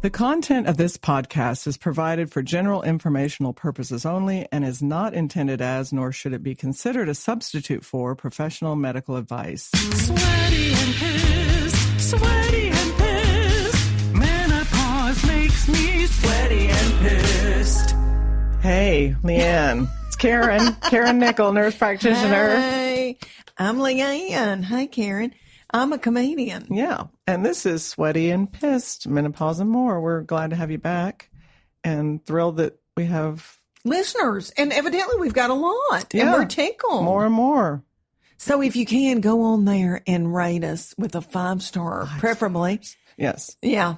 The content of this podcast is provided for general informational purposes only and is not intended as, nor should it be considered a substitute for, professional medical advice. Sweaty and pissed. Menopause makes me sweaty and pissed. Hey, Leanne. It's Karen. Karen Nickel, nurse practitioner. Hey, I'm Leanne. Hey, Karen. I'm a comedian. Yeah. And this is Sweaty and Pissed, Menopause and More. We're glad to have you back and thrilled that we have listeners. And evidently we've got a lot. Yeah, and we're tickled. More and more. So if you can, go on there and rate us with a 5-star, preferably. Yes. Yeah.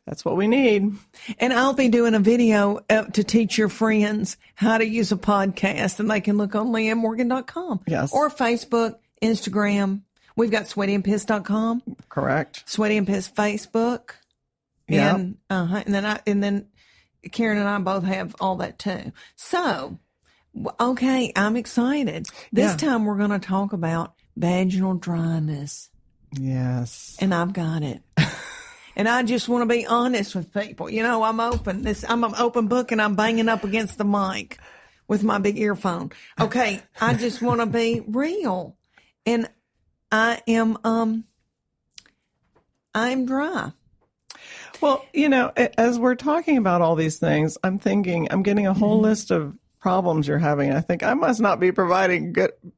That's what we need. And I'll be doing a video to teach your friends how to use a podcast, and they can look on LeanneMorgan.com. Yes. Or Facebook, Instagram. We've got sweatyandpissed.com. Correct. Sweaty and Pissed Facebook. Yeah. And then Karen and I both have all that too. So, okay, I'm excited. This time we're going to talk about vaginal dryness. Yes. And I've got it. And I just want to be honest with people. You know, I'm open. I'm an open book, and I'm banging up against the mic with my big earphone. Okay, I just want to be real. And I'm dry. Well, you know, as we're talking about all these things, I'm getting a whole list of problems you're having. I think I must not be providing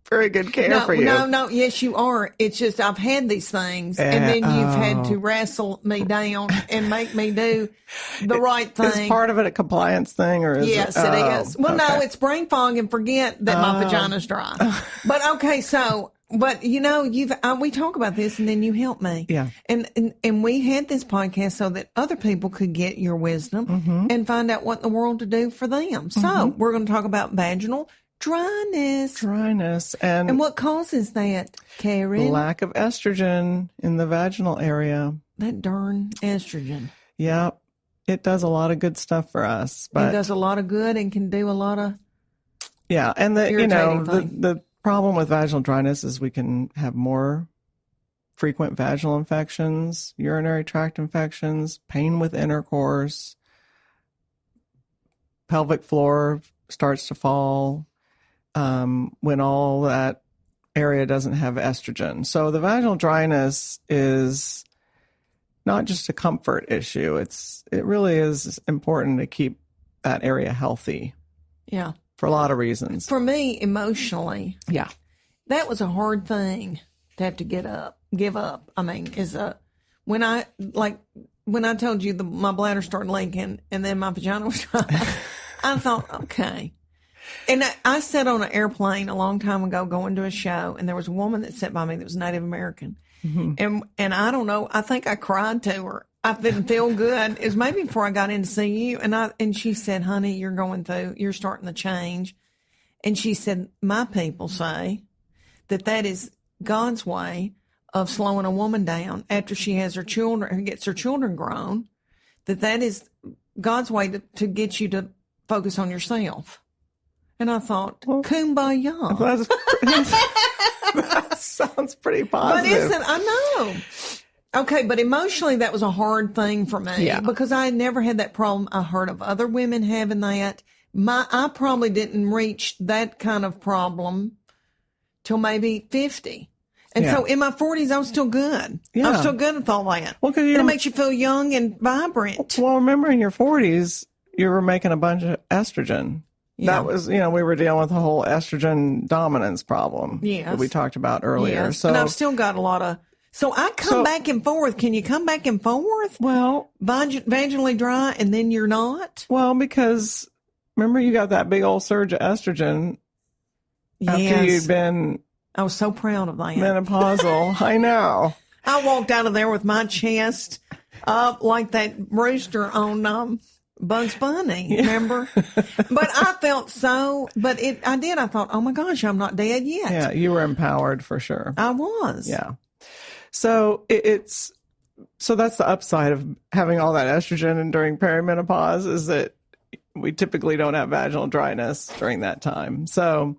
very good care for you. No. Yes, you are. It's just I've had these things, and then you've had to wrestle me down and make me do the right thing. Is part of it a compliance thing, or is yes, it? It is. Well, no, it's brain fog and forget that my vagina's dry. But okay, so. But you know, we talk about this, and then you help me. Yeah. And we had this podcast so that other people could get your wisdom and find out what in the world to do for them. So we're going to talk about vaginal dryness. Dryness and what causes that, Karen? Lack of estrogen in the vaginal area. That darn estrogen. Yeah, it does a lot of good stuff for us. But it does a lot of good and can do a lot of and the problem with vaginal dryness is we can have more frequent vaginal infections, urinary tract infections, pain with intercourse, pelvic floor starts to fall when all that area doesn't have estrogen. So the vaginal dryness is not just a comfort issue. It really is important to keep that area healthy. Yeah. For a lot of reasons. For me, emotionally. Yeah. That was a hard thing to have to give up. I mean, when I told you my bladder started leaking and then my vagina was dry, I thought, okay. And I sat on an airplane a long time ago going to a show, and there was a woman that sat by me that was Native American. And I don't know, I think I cried to her. I didn't feel good. It was maybe before I got in to see you. And she said, honey, you're starting to change. And she said, my people say that is God's way of slowing a woman down after she has her children, gets her children grown, that is God's way to get you to focus on yourself. And I thought, kumbaya. That sounds pretty positive. But isn't, I know. Okay, but emotionally, that was a hard thing for me because I had never had that problem. I heard of other women having that. I probably didn't reach that kind of problem till maybe 50. And so in my 40s, I was still good. Yeah. I was still good with all that. Well, and it makes you feel young and vibrant. Well, remember in your 40s, you were making a bunch of estrogen. Yeah. That was, we were dealing with the whole estrogen dominance problem that we talked about earlier. Yes. So, and I've still got a lot of... So I come back and forth. Can you come back and forth? Well, vaginally dry and then you're not? Well, because remember you got that big old surge of estrogen after you'd been... I was so proud of that. Menopausal. I know. I walked out of there with my chest up like that rooster on Bugs Bunny, remember? But I felt I thought, oh my gosh, I'm not dead yet. Yeah, you were empowered for sure. I was. Yeah. So so that's the upside of having all that estrogen and during perimenopause is that we typically don't have vaginal dryness during that time. So,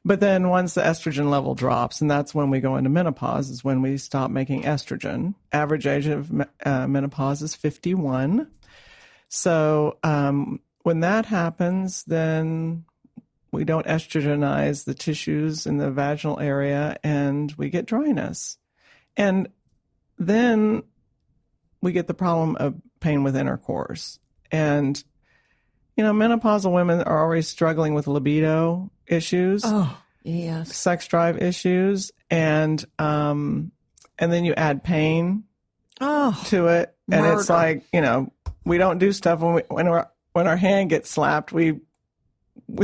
but then once the estrogen level drops, and that's when we go into menopause, is when we stop making estrogen. Average age of menopause is 51. So when that happens, then we don't estrogenize the tissues in the vaginal area and we get dryness. And then we get the problem of pain with intercourse. And, menopausal women are already struggling with libido issues. Oh, yes. Sex drive issues. And then you add pain to it. And murder. It's like, we don't do stuff when our hand gets slapped, we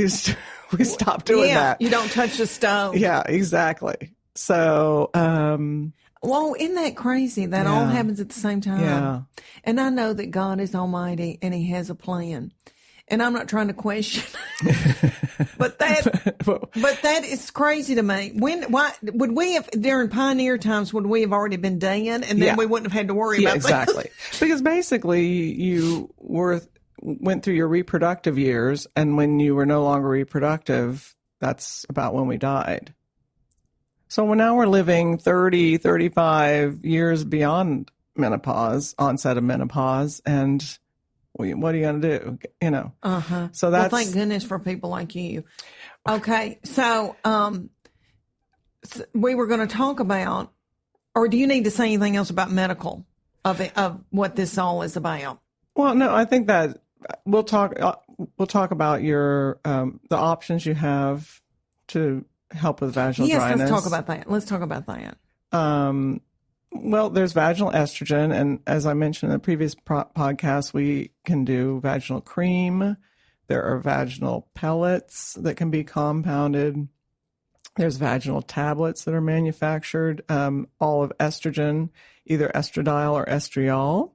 stop doing that. You don't touch the stove. Yeah, exactly. So, well, isn't that crazy? That all happens at the same time. Yeah. And I know that God is almighty and he has a plan. And I'm not trying to question, but that is crazy to me. Why would we have, during pioneer times, would we have already been dead and then we wouldn't have had to worry about that? Exactly. Because basically you went through your reproductive years, and when you were no longer reproductive, that's about when we died. So now we're living 30, 35 years beyond menopause, onset of menopause, and what are you going to do? So that's. Well, thank goodness for people like you. Okay, so we were going to talk about, or do you need to say anything else about medical of what this all is about? Well, no, I think that we'll talk about your the options you have to help with vaginal dryness. Yes, let's talk about that. Well, there's vaginal estrogen, and as I mentioned in the previous podcast, we can do vaginal cream. There are vaginal pellets that can be compounded. There's vaginal tablets that are manufactured, all of estrogen, either estradiol or estriol,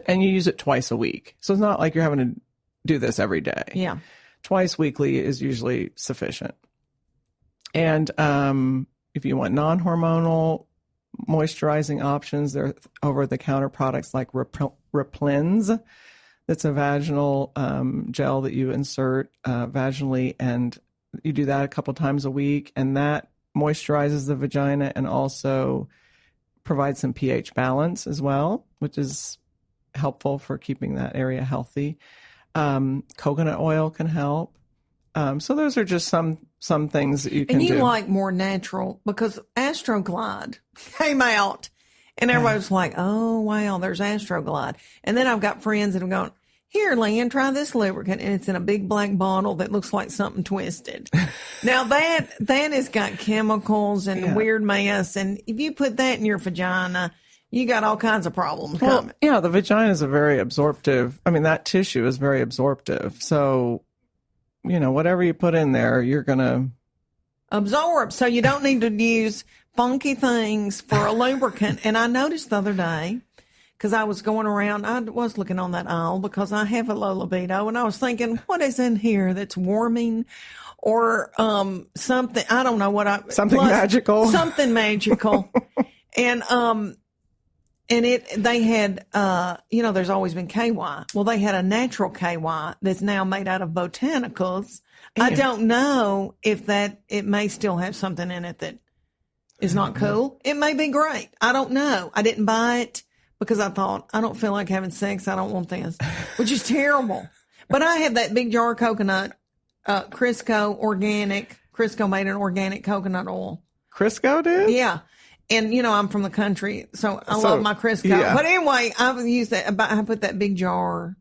and you use it twice a week. So it's not like you're having to do this every day. Yeah. Twice weekly is usually sufficient. And if you want non-hormonal moisturizing options, there are over-the-counter products like Replens. That's a vaginal gel that you insert vaginally, and you do that a couple times a week, and that moisturizes the vagina and also provides some pH balance as well, which is helpful for keeping that area healthy. Coconut oil can help. So those are just some things that you can do. And you like more natural, because Astroglide came out and everybody was like, oh, wow, there's Astroglide. And then I've got friends that have gone, here, Leanne, try this lubricant. And it's in a big black bottle that looks like something twisted. Now that has got chemicals and weird mess. And if you put that in your vagina, you got all kinds of problems coming. Yeah, the vagina is that tissue is very absorptive. So, whatever you put in there, you're going to absorb. So you don't need to use funky things for a lubricant. And I noticed the other day, because I was going around, I was looking on that aisle because I have a low libido, and I was thinking, what is in here that's warming or something? I don't know what something magical. Something magical. And they had, there's always been KY. Well, they had a natural KY that's now made out of botanicals. Yeah. I don't know if it may still have something in it that is not cool. It may be great. I don't know. I didn't buy it because I thought, I don't feel like having sex. I don't want this, which is terrible. But I have that big jar of coconut, Crisco organic. Crisco made an organic coconut oil. Crisco did? Yeah. And, I'm from the country, so I love my Crisco. Yeah. But anyway, I've used that. I put that big jar.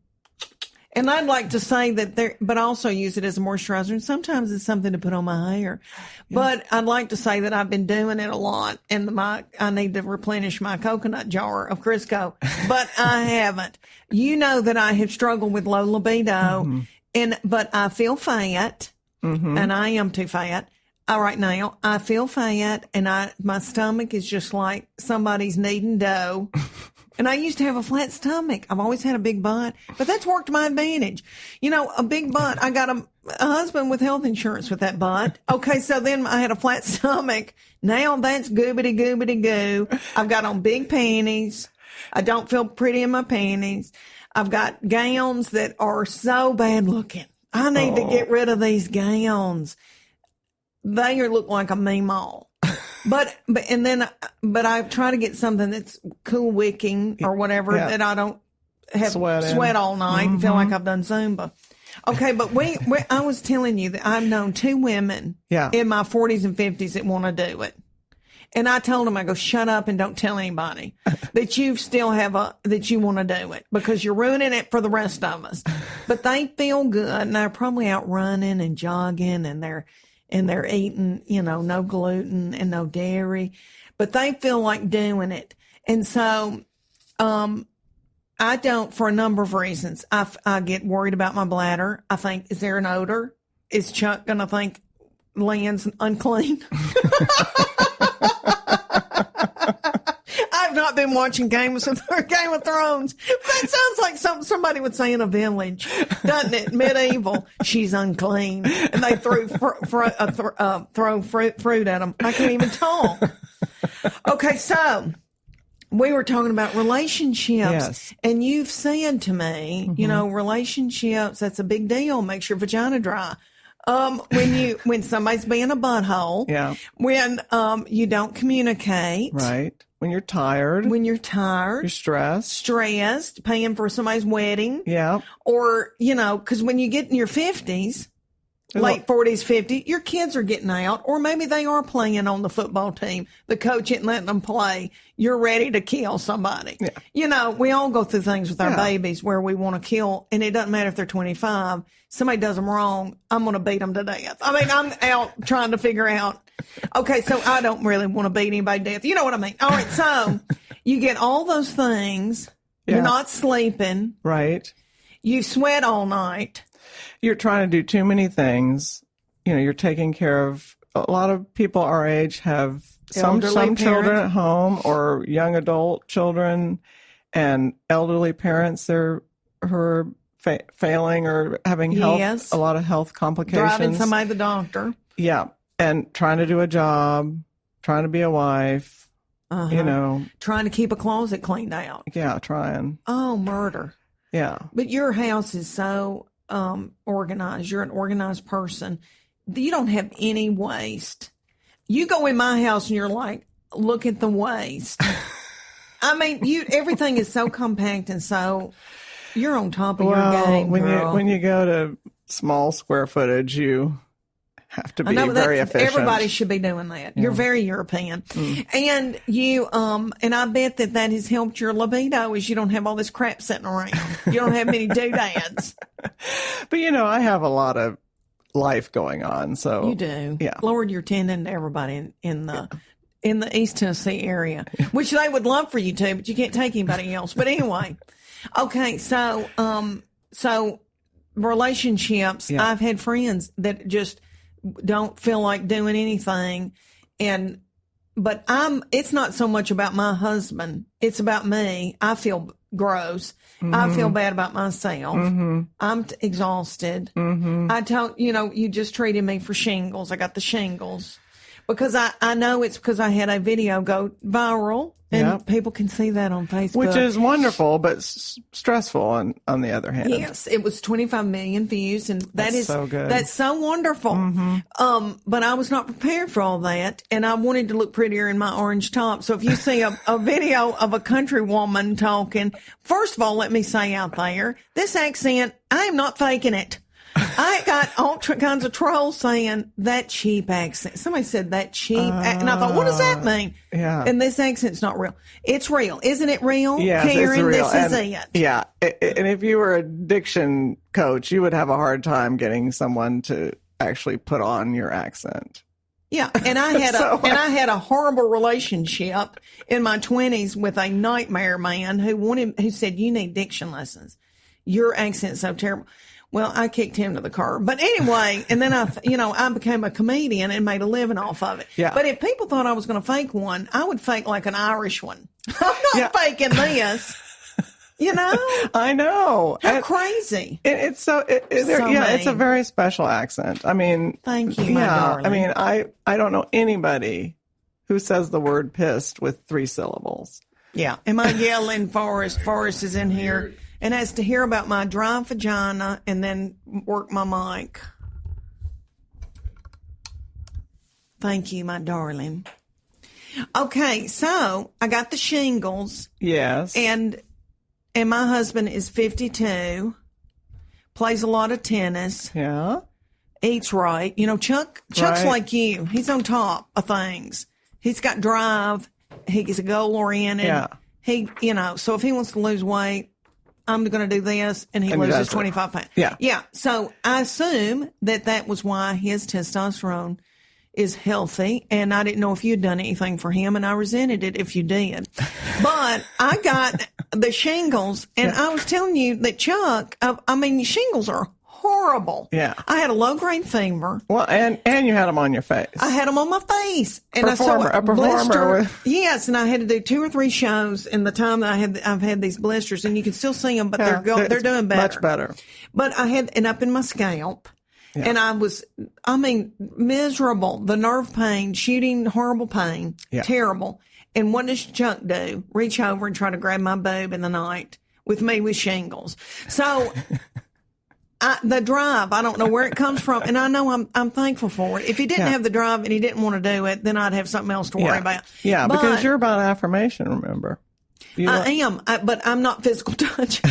And I'd like to say that but I also use it as a moisturizer. And sometimes it's something to put on my hair. Yeah. But I'd like to say that I've been doing it a lot. And I need to replenish my coconut jar of Crisco. But I haven't. You know that I have struggled with low libido. But I feel fat. And I am too fat. All right, now I feel fat, and my stomach is just like somebody's kneading dough. And I used to have a flat stomach. I've always had a big butt, but that's worked to my advantage. A big butt. I got a husband with health insurance with that butt. Okay, so then I had a flat stomach. Now that's goobity goo. I've got on big panties. I don't feel pretty in my panties. I've got gowns that are so bad looking. I need to get rid of these gowns. They look like a meemaw. But I try to get something that's cool wicking or whatever that I don't Sweating. all night and feel like I've done Zumba. Okay, but I was telling you that I've known 2 women in my 40s and 50s that want to do it. And I told them, I go, shut up and don't tell anybody that you still that you want to do it because you're ruining it for the rest of us. But they feel good and they're probably out running and jogging and they're eating, no gluten and no dairy, but they feel like doing it. And so, I don't, for a number of reasons. I get worried about my bladder. I think, is there an odor? Is Chuck going to think Leanne's unclean? I've not been watching Game of Thrones. That sounds like something somebody would say in a village, doesn't it? Medieval. She's unclean. And they throw fruit at them. I can't even talk. Okay, so we were talking about relationships. Yes. And you've said to me, relationships, that's a big deal. Makes your vagina dry. When somebody's being a butthole. Yeah. When you don't communicate. Right. When you're tired. You're stressed. Paying for somebody's wedding. Yeah. Or, because when you get in your 50s, late 40s, 50s, your kids are getting out, or maybe they are playing on the football team. The coach isn't letting them play. You're ready to kill somebody. Yeah. We all go through things with our babies where we want to kill, and it doesn't matter if they're 25. Somebody does them wrong, I'm going to beat them to death. I mean, I'm out trying to figure out. Okay, so I don't really want to beat anybody to death. You know what I mean? All right, so you get all those things. Yeah. You're not sleeping. Right. You sweat all night. You're trying to do too many things. You're taking care of, a lot of people our age have some children at home or young adult children and elderly parents who are failing or having a lot of health complications. Driving somebody to the doctor. Yeah. And trying to do a job, trying to be a wife, Trying to keep a closet cleaned out. Yeah, trying. Oh, murder. Yeah. But your house is so organized. You're an organized person. You don't have any waste. You go in my house and you're like, look at the waste. I mean, everything is so compact and so you're on top of your game, girl. When you go to small square footage, you have to be very efficient. Everybody should be doing that. You're very European. And you, and I bet that has helped your libido is you don't have all this crap sitting around. You don't have many doodads. But I have a lot of life going on, so. You do. Yeah. Lord, you're tending to everybody in the East Tennessee area, which they would love for you to, but you can't take anybody else. But anyway. Okay. So relationships, I've had friends that just don't feel like doing anything. But it's not so much about my husband. It's about me. I feel gross. I feel bad about myself. I'm exhausted. I told, you just treated me for shingles. I got the shingles because I know it's because I had a video go viral and people can see that on Facebook. Which is wonderful, but stressful on the other hand. Yes, it was 25 million views and that's so good. That's so wonderful. But I was not prepared for all that and I wanted to look prettier in my orange top. So if you see a video of a country woman talking, first of all, let me say out there, this accent, I am not faking it. I got all kinds of trolls saying that cheap accent. Somebody said that cheap, and I thought, what does that mean? Yeah. And this accent's not real. It's real, isn't it? Real, yes, Karen. It's real. This is it. Yeah, and if you were a diction coach, you would have a hard time getting someone to actually put on your accent. Yeah, and I had a horrible relationship in my 20s with a nightmare man who said you need diction lessons. Your accent's so terrible. Well, I kicked him to the curb. But anyway, and then I became a comedian and made a living off of it. Yeah. But if people thought I was going to fake one, I would fake like an Irish one. I'm not faking this. I know. How crazy. It's it's a very special accent. I mean, thank you, my darling. I mean, I don't know anybody who says the word pissed with 3 syllables. Yeah. Am I yelling Forrest? Forrest is in here. And has to hear about my dry vagina and then work my mic. Thank you, my darling. Okay, so I got the shingles. Yes. And And my husband is 52, plays a lot of tennis, Yeah. eats right. You know, Chuck's Right. like you. He's on top of things. He's got drive. He's a goal oriented. Yeah. So if he wants to lose weight, I'm going to do this, and he And he loses does it. 25 pounds. Yeah. Yeah. So I assume that was why his testosterone is healthy, and I didn't know if you'd done anything for him, and I resented it if you did. But I got the shingles, and I was telling you that Chuck, shingles are horrible. Yeah. I had a low-grade fever. Well, and you had them on your face. I had them on my face, and A performer with- Yes, and I had to do 2 or 3 shows in the time that I've had these blisters, and you can still see them, but they're doing better, Much better. But I had and up in my scalp, and I was, miserable. The nerve pain, shooting, horrible pain, terrible. And what does Chuck do? Reach over and try to grab my boob in the night with me with shingles. So. The drive, I don't know where it comes from, and I know I'm thankful for it. If he didn't have the drive and he didn't want to do it, then I'd have something else to worry about. Yeah, But because you're about affirmation, remember? I am, but I'm not physical touch.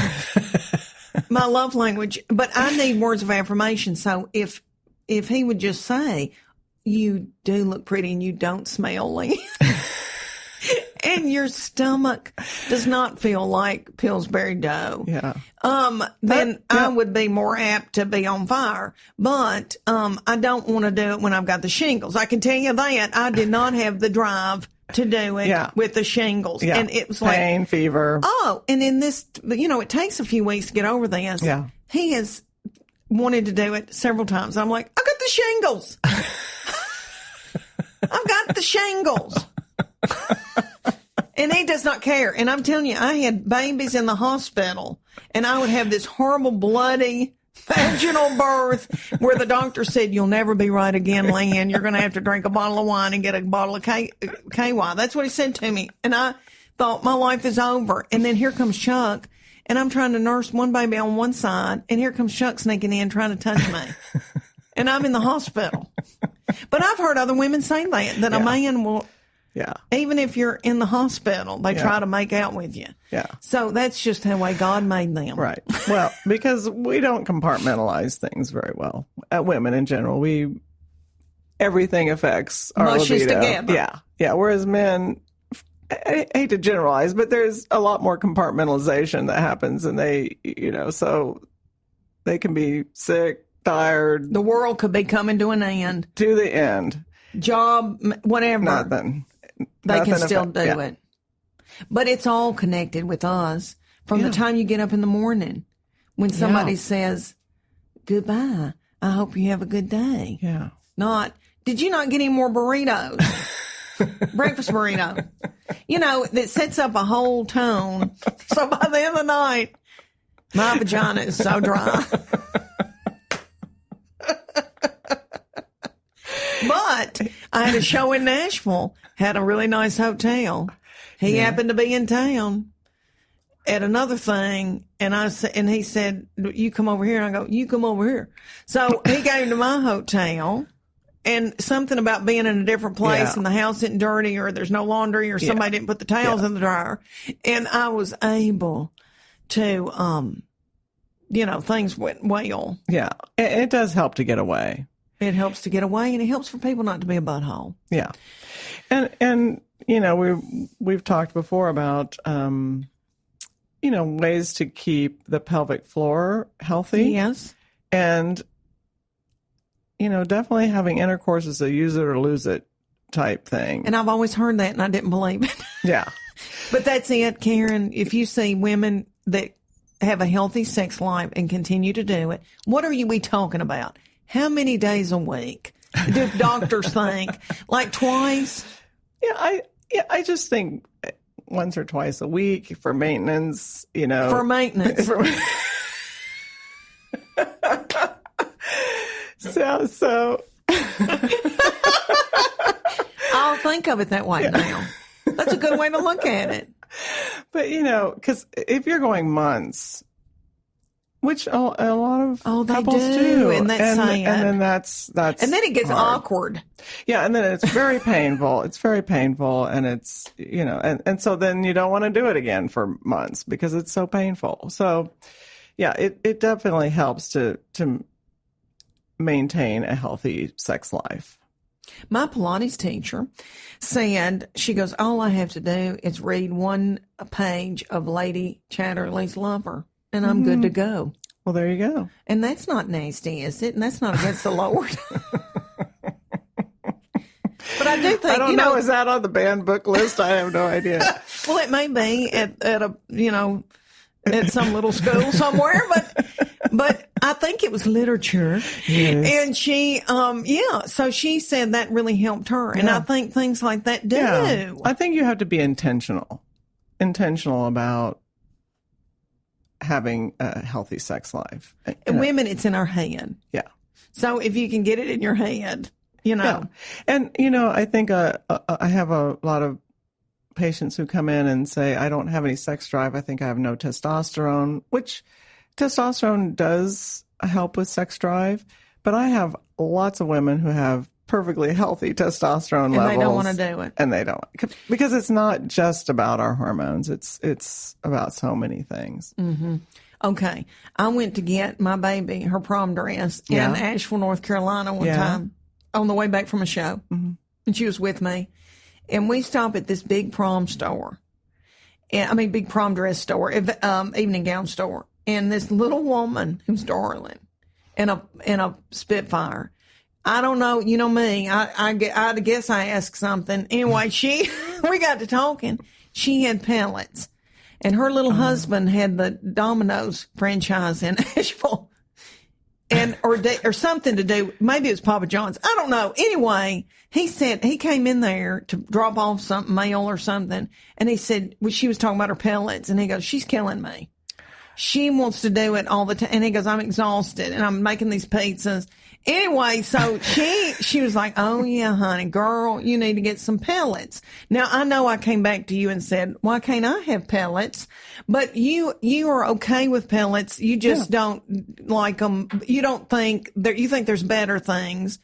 My love language, but I need words of affirmation. So if he would just say, "You do look pretty and you don't smell like," and your stomach does not feel like Pillsbury dough. Yeah. Then I would be more apt to be on fire. But I don't want to do it when I've got the shingles. I can tell you that I did not have the drive to do it with the shingles. Yeah. And it was pain, fever. Oh, and in this, it takes a few weeks to get over this. Yeah. He has wanted to do it several times. I'm like, I got the shingles. I've got the shingles. And he does not care. And I'm telling you, I had babies in the hospital, and I would have this horrible, bloody vaginal birth where the doctor said, "You'll never be right again, Leanne. You're going to have to drink a bottle of wine and get a bottle of KY." That's what he said to me. And I thought, my life is over. And then here comes Chuck, and I'm trying to nurse one baby on one side, and here comes Chuck sneaking in trying to touch me. And I'm in the hospital. But I've heard other women say that a man will... Yeah. Even if you're in the hospital, they try to make out with you. Yeah. So that's just the way God made them. Right. Well, because we don't compartmentalize things very well. Women in general, everything affects our Mushes libido. together. Yeah. Yeah. Whereas men, I hate to generalize, but there's a lot more compartmentalization that happens, and so they can be sick, tired. The world could be coming to an end. To the end. Job, whatever. Nothing. They can Nothing still do yeah. it. But it's all connected with us from the time you get up in the morning. When somebody says, "Goodbye, I hope you have a good day." Yeah. Not, "Did you not get any more burritos?" Breakfast burrito. That sets up a whole tone. So by the end of the night, my vagina is so dry. But I had a show in Nashville, had a really nice hotel. He happened to be in town at another thing, and he said, "You come over here." And I go, "You come over here." So he came to my hotel, and something about being in a different place and the house isn't dirty, or there's no laundry, or somebody didn't put the towels in the dryer. And I was able to, things went well. Yeah. It does help to get away. It helps to get away, and it helps for people not to be a butthole. Yeah. And we've talked before about, ways to keep the pelvic floor healthy. Yes. And, definitely having intercourse is a use it or lose it type thing. And I've always heard that, and I didn't believe it. Yeah. But that's it, Karen. If you see women that have a healthy sex life and continue to do it, what are we talking about? How many days a week do doctors think? Like twice? Yeah, I just think once or twice a week for maintenance, For maintenance. So I'll think of it that way now. That's a good way to look at it. But, because if you're going months which a lot of they couples do, and that's sad. And then that's and then it gets hard. awkward. Yeah, and then it's very painful. It's very painful, and it's, and so then you don't want to do it again for months because it's so painful. So, yeah, it definitely helps to maintain a healthy sex life. My Pilates teacher said, she goes, all I have to do is read one page of Lady Chatterley's Lover, and I'm good to go. Well, there you go. And that's not nasty, is it? And that's not against the Lord. But I do think, I don't know, is that on the banned book list? I have no idea. Well, it may be at a, at some little school somewhere, but I think it was literature. Yes. And she, so she said that really helped her. And I think things like that do. Yeah. I think you have to be intentional about having a healthy sex life. And women, it's in our head. Yeah. So if you can get it in your head, Yeah. And, I think I have a lot of patients who come in and say, I don't have any sex drive. I think I have no testosterone, which testosterone does help with sex drive. But I have lots of women who have perfectly healthy testosterone levels. And they don't want to do it. And they don't. Because it's not just about our hormones. It's about so many things. Mm-hmm. Okay. I went to get my baby her prom dress in Asheville, North Carolina one time on the way back from a show. Mm-hmm. And she was with me. And we stopped at this big prom store. Big prom dress store, evening gown store. And this little woman who's darling in a Spitfire. I don't know, you know me. I guess I asked something. Anyway, we got to talking. She had pellets. And her little husband had the Domino's franchise in Asheville. Or something to do, maybe it was Papa John's. I don't know. Anyway, he said he came in there to drop off some mail or something. And he said, she was talking about her pellets. And he goes, she's killing me. She wants to do it all the time. And he goes, I'm exhausted and I'm making these pizzas. Anyway, so she was like, oh yeah, honey, girl, you need to get some pellets. Now I know I came back to you and said, why can't I have pellets? But you are okay with pellets. You just don't like them. You don't think you think there's better things.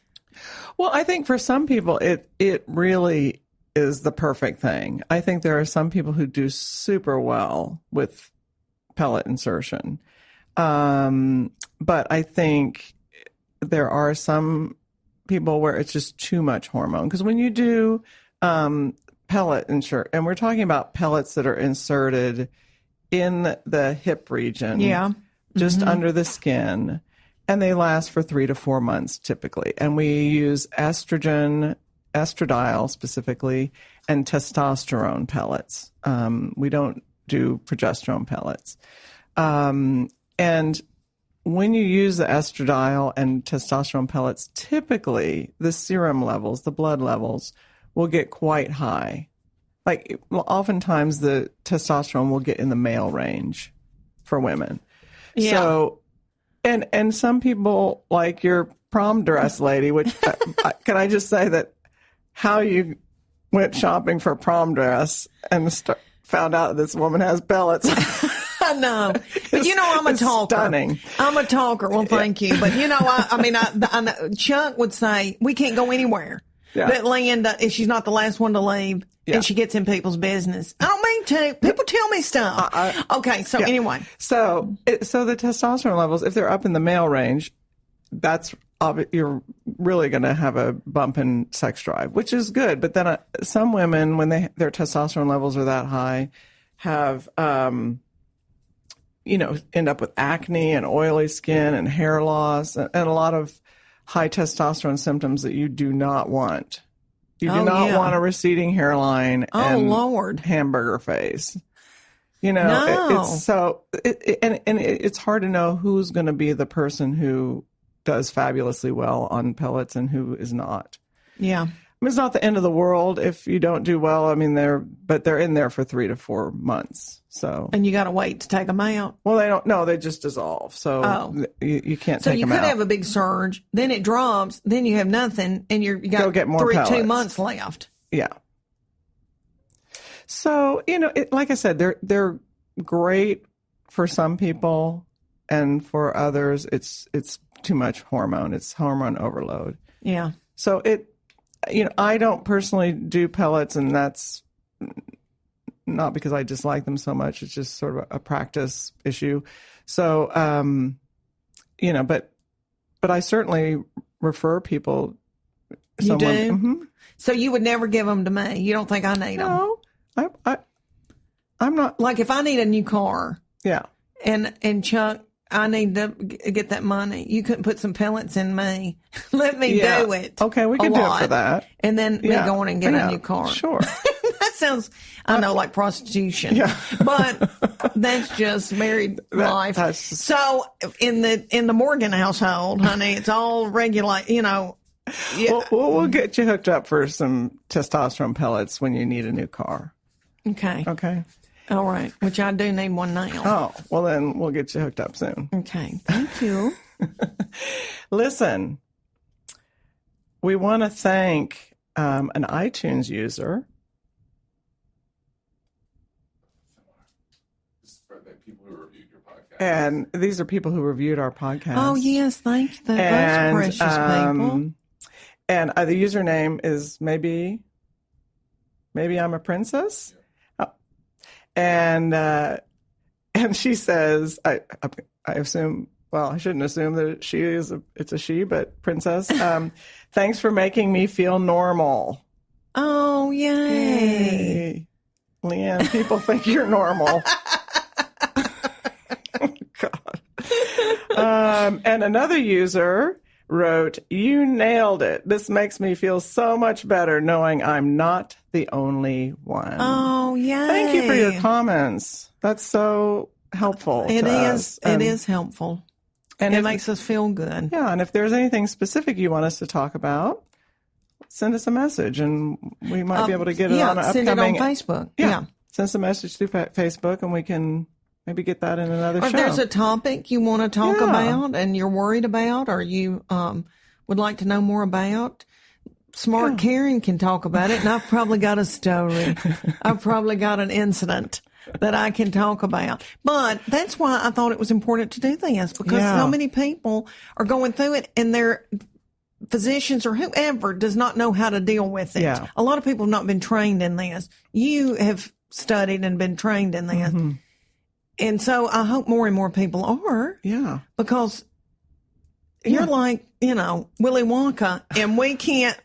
Well, I think for some people, it really is the perfect thing. I think there are some people who do super well with pellet insertion. But I think there are some people where it's just too much hormone. Because when you do pellet insert, and we're talking about pellets that are inserted in the hip region, just under the skin, and they last for 3 to 4 months typically. And we use estradiol specifically, and testosterone pellets. We don't do progesterone pellets. And when you use the estradiol and testosterone pellets, typically the serum levels, the blood levels, will get quite high. Like oftentimes the testosterone will get in the male range for women. Yeah. So, and some people, like your prom dress lady, which can I just say that how you went shopping for a prom dress and found out this woman has pellets. I know. But I'm a talker. Stunning. I'm a talker. Well, thank you. But I know Chuck would say, we can't go anywhere. Yeah. But Leanne, if she's not the last one to leave, and she gets in people's business. I don't mean to. People tell me stuff. Okay, so anyway. So the testosterone levels, if they're up in the male range, that's you're really going to have a bump in sex drive, which is good. But then some women, when their testosterone levels are that high, have end up with acne and oily skin and hair loss and a lot of high testosterone symptoms that you do not want. You do not want a receding hairline and Lord. Hamburger face. No. It's so it's hard to know who's going to be the person who does fabulously well on pellets and who is not. Yeah. It's not the end of the world if you don't do well. I mean, they're in there for 3 to 4 months. So, and you got to wait to take them out. Well, they don't. No, they just dissolve. So you can't take them out. So you could have a big surge, then it drops, then you have nothing, and you got go get more 2 months left. Yeah. So like I said, they're great for some people. and for others, it's too much hormone. It's hormone overload. Yeah. So I don't personally do pellets, and that's not because I dislike them so much. It's just sort of a practice issue. So, but I certainly refer people. You do? Mm-hmm. So you would never give them to me? You don't think I need them? No, I'm not. Like if I need a new car. Yeah. And Chuck, I need to get that money. You couldn't put some pellets in me. Let me do it. Okay, we can do it for that. And then me go on and get a new car. Sure. That sounds, I know, like prostitution. Yeah. But that's just married life. So in the Morgan household, honey, it's all regular, Yeah. We'll get you hooked up for some testosterone pellets when you need a new car. Okay. Okay. All right. Which I do need one now. Oh, well then we'll get you hooked up soon. Okay. Thank you. Listen, we want to thank an iTunes user. And these are people who reviewed our podcast. Oh, yes. Thank you. Those precious people. And the username is maybe I'm a princess. Yeah. And she says, I assume, well, I shouldn't assume that it's a she, but princess. Thanks for making me feel normal. Oh, yay. Leanne, people think you're normal. God. And another user wrote, "You nailed it. This makes me feel so much better knowing I'm not the only one." Oh, yay. Thank you for your comments. That's so helpful. It is. It is helpful. And it makes us feel good. Yeah. And if there's anything specific you want us to talk about, send us a message and we might be able to get it on an upcoming. Send it on Facebook. Yeah. Send us a message through Facebook and we can maybe get that in another show. If there's a topic you want to talk about and you're worried about or you would like to know more about, Smart Karen can talk about it. And I've probably got a story. I've probably got an incident that I can talk about. But that's why I thought it was important to do this because so many people are going through it and their physicians or whoever does not know how to deal with it. Yeah. A lot of people have not been trained in this. You have studied and been trained in this. Mm-hmm. And so I hope more and more people are. Yeah. Because you're like, Willy Wonka, and we can't,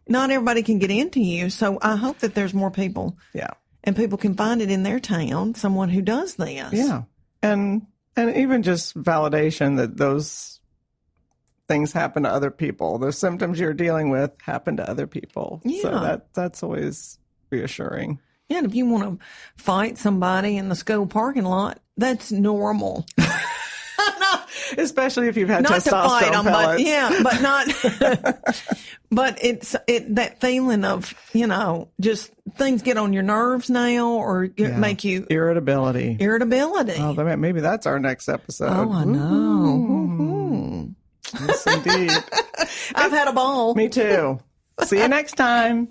not everybody can get into you. So I hope that there's more people. Yeah. And people can find it in their town, someone who does this. Yeah. And even just validation that those things happen to other people. Those symptoms you're dealing with happen to other people. Yeah. So that's always reassuring. Yeah, and if you want to fight somebody in the school parking lot, that's normal. Especially if you've had not to fight them, pellets. but not. But it's that feeling of just things get on your nerves now, or make you irritability. Oh, maybe that's our next episode. Oh, I know. Yes, indeed. I've had a ball. Me too. See you next time.